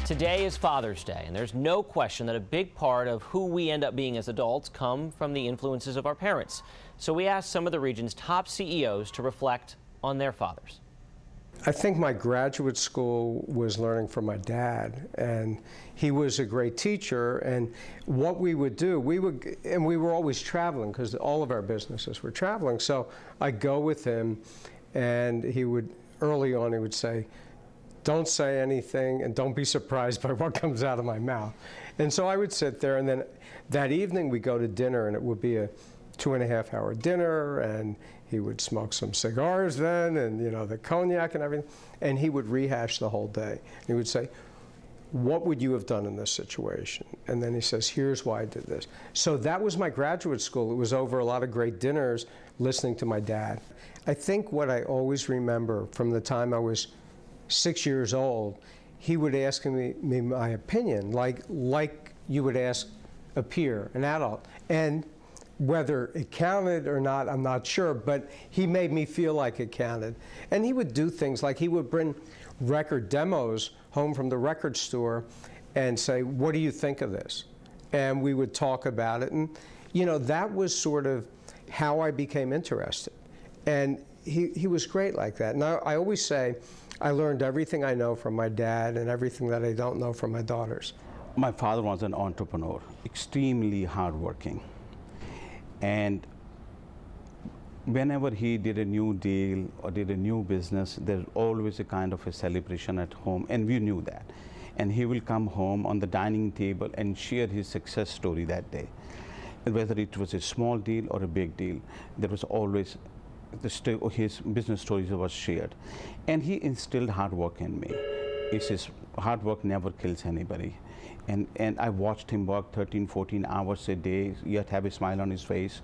Today is Father's Day, and there's no question that a big part of who we end up being as adults come from the influences of our parents. So we asked some of the region's top CEOs to reflect on their fathers. I think my graduate school was learning from my dad, and he was a great teacher. And what we would do, we were always traveling because all of our businesses were traveling. So I'd go with him, and he would, early on, he would say, "Don't say anything and don't be surprised by what comes out of my mouth." And so I would sit there, and then that evening we go to dinner, and it would be a 2.5-hour dinner, and he would smoke some cigars then, and you know, the cognac and everything, and he would rehash the whole day. He would say, "What would you have done in this situation?" And then he says, "Here's why I did this." So that was my graduate school. It was over a lot of great dinners, listening to my dad. I think what I always remember from the time I was 6 years old, he would ask me my opinion, like you would ask a peer, an adult. And whether it counted or not, I'm not sure, but he made me feel like it counted. And he would do things like he would bring record demos home from the record store and say, "What do you think of this?" And we would talk about it. And, you know, that was sort of how I became interested. And he was great like that. And I always say, I learned everything I know from my dad and everything that I don't know from my daughters. My father was an entrepreneur, extremely hardworking. And whenever he did a new deal or did a new business, there's always a kind of a celebration at home, and we knew that. And he will come home on the dining table and share his success story that day. And whether it was a small deal or a big deal, there was always his business stories was shared. And he instilled hard work in me. He says, hard work never kills anybody. And I watched him work 13, 14 hours a day, yet have a smile on his face.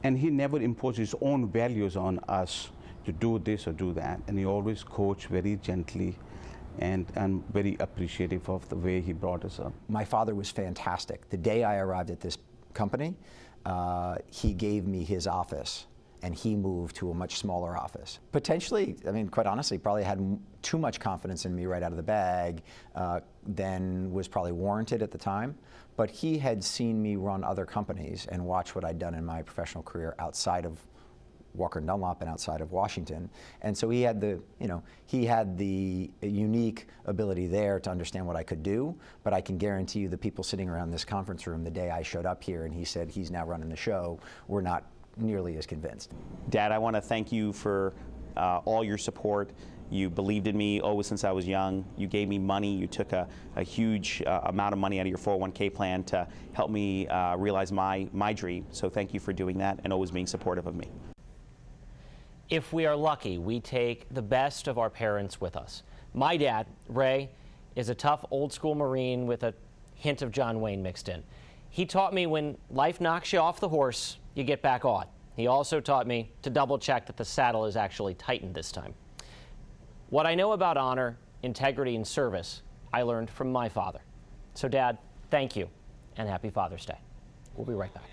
And he never imposed his own values on us to do this or do that. And he always coached very gently, and I'm very appreciative of the way he brought us up. My father was fantastic. The day I arrived at this company, he gave me his office, and he moved to a much smaller office. Potentially, I mean, quite honestly, probably had too much confidence in me right out of the bag than was probably warranted at the time. But he had seen me run other companies and watch what I'd done in my professional career outside of Walker & Dunlop and outside of Washington. And so he had the, you know, he had the unique ability there to understand what I could do. But I can guarantee you the people sitting around this conference room the day I showed up here and he said he's now running the show were not nearly as convinced. Dad, I want to thank you for all your support. You believed in me always since I was young. You gave me money. You took a huge amount of money out of your 401k plan to help me realize my dream. So thank you for doing that and always being supportive of me. If we are lucky, we take the best of our parents with us. My dad, Ray, is a tough old school Marine with a hint of John Wayne mixed in. He taught me when life knocks you off the horse, you get back on. He also taught me to double check that the saddle is actually tightened this time. What I know about honor, integrity, and service, I learned from my father. So Dad, thank you, and happy Father's Day. We'll be right back.